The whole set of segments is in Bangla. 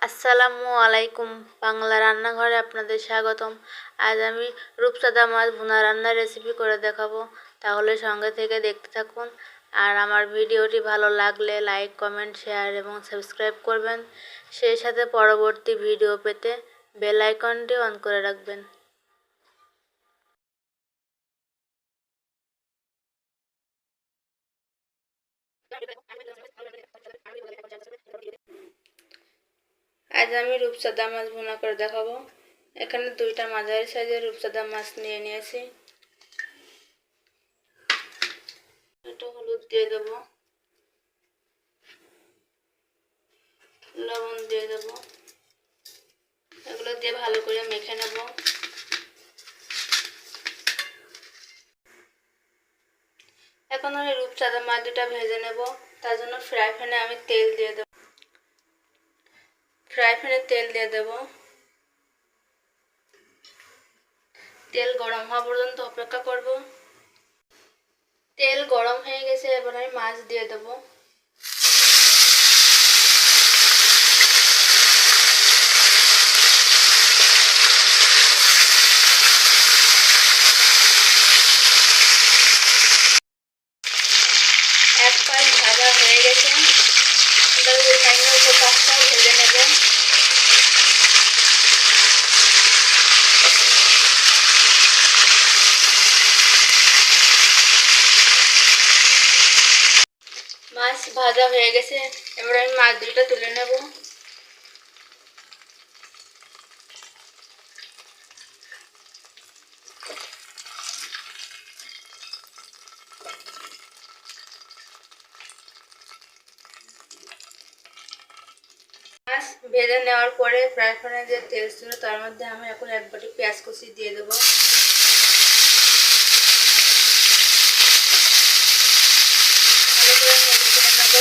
আসসালামু আলাইকুম। বাংলা রান্নাঘরে আপনাদের স্বাগতম। আজ আমি রূপচাঁদা মাছ ভুনা রান্নার রেসিপি করে দেখাবো, তাহলে সঙ্গে থেকে দেখতে থাকুন। আর আমার ভিডিওটি ভালো লাগলে লাইক, কমেন্ট, শেয়ার এবং সাবস্ক্রাইব করবেন। সেই সাথে পরবর্তী ভিডিও পেতে বেল আইকনটি অন করে রাখবেন। আজ আমি রূপচাঁদা মাছ ভুনা করে দেখাবো। এখানে 2টা মাঝারি সাইজের রূপচাঁদা মাছ নিয়ে নিয়েছি। একটু হলুদ দিয়ে দেবো, লবণ দিয়ে দেবো, এগুলো দিয়ে ভালো করে মেখে নেব। এখন ওই রূপচাঁদা মাছ দুটা ভেজে নেব। তার জন্য ফ্রাই প্যানে আমি তেল দিয়ে দেব। তেল গরম হওয়া পর্যন্ত অপেক্ষা করব। তেল গরম হয়ে গেছে, এবার আমি মাছ দিয়ে দেবো। এক পাশ ভাজা হয়ে গেছে, এবার ওই টাইমে উপর পাশটাও ভেজে নেব। মাছ ভাজা হয়ে গেছে, এবার আমি মাছ দুটো তুলে নেব। মাছ ভেজে নেওয়ার পরে ফ্রাই প্যানে যে তেল ছিল তার মধ্যে আমি এখন 1 বাটি পেঁয়াজ কুচি দিয়ে দেবো। ভালো করে নেড়ে চেড়ে নেব।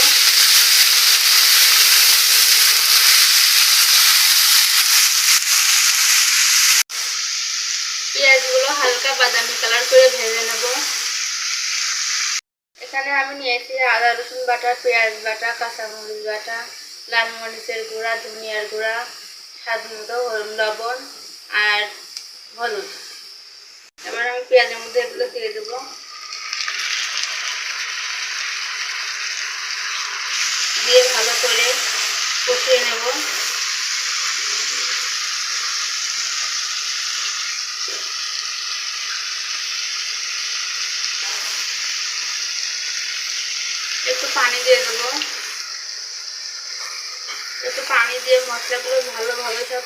পেঁয়াজগুলো হালকা বাদামি কালার করে ভেজে নেব। এখানে আমি নিয়েছি আদা রসুন বাটা, পেঁয়াজ বাটা, কাঁচামরিচ বাটা, লাল মরিচের গুঁড়া, ধনিয়ার গুঁড়া, স্বাদ মতো লবণ আর হলুদ। এবার আমি পেঁয়াজের মধ্যে এগুলো দিয়ে দেবো। দিয়ে ভালো করে কষিয়ে নেব। একটু পানি দিয়ে দেবো। একটু পানি দিয়ে মশলাগুলো ভালোভাবে সব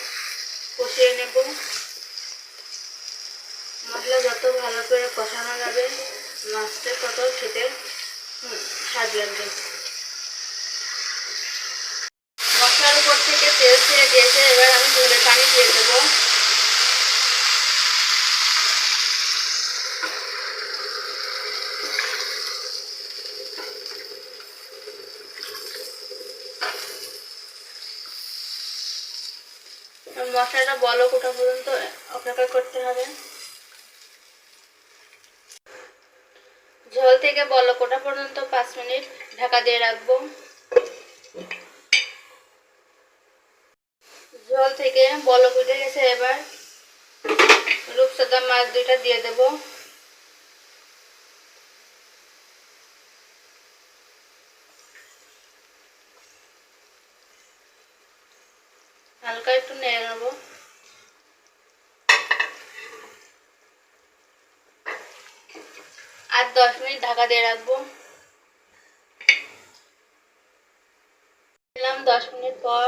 কষিয়ে নেব। মশলা যত ভালো করে কষানো যাবে মাছটা তত খেতে স্বাদ লাগবে। মশলার উপর থেকে তেল ছেড়ে দিয়েছে, এবার আমি ঝোলের পানি দিয়ে দেবো। মশলাটা বলক ওঠা পর্যন্ত অপেক্ষা করতে হবে। ঝোল থেকে বলক ওঠা পর্যন্ত 5 মিনিট ঢাকা দিয়ে রাখবো। ঝোল থেকে বলক উঠে গেছে, এবার রূপচাঁদা মাছ দুইটা দিয়ে দেব। হালকা একটু নেড়ে নেব। আর 10 মিনিট ঢাকা দিয়ে রাখবো। 10 মিনিট পর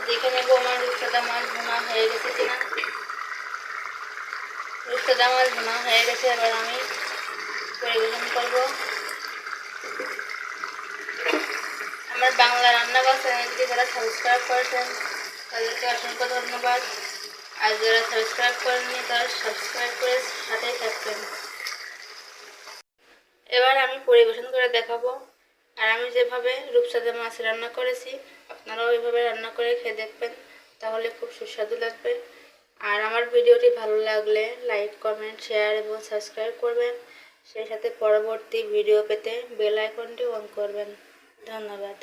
দেখে নেব আমার রূপচাঁদা মাছ ভুনা হয়ে গেছে কিনা। রূপচাঁদা মাছ ভুনা হয়ে গেছে, এবার আমি পরিবেশন করব। আমার বাংলা রান্নাঘর চ্যানেলটি যারা সাবস্ক্রাইব করেছেন তাদেরকে অসংখ্য ধন্যবাদ। আর যারা সাবস্ক্রাইব করেননি তারা সাবস্ক্রাইব করে সাথেই থাকবেন। এবার আমি পরিবেশন করে দেখাবো। আর আমি যেভাবে রূপচাঁদা মাছ রান্না করেছি আপনারাও ওইভাবে রান্না করে খেয়ে দেখবেন, তাহলে খুব সুস্বাদু লাগবে। আর আমার ভিডিওটি ভালো লাগলে লাইক, কমেন্ট, শেয়ার এবং সাবস্ক্রাইব করবেন। সেই সাথে পরবর্তী ভিডিও পেতে বেল আইকনটি অন করবেন। ধন্যবাদ।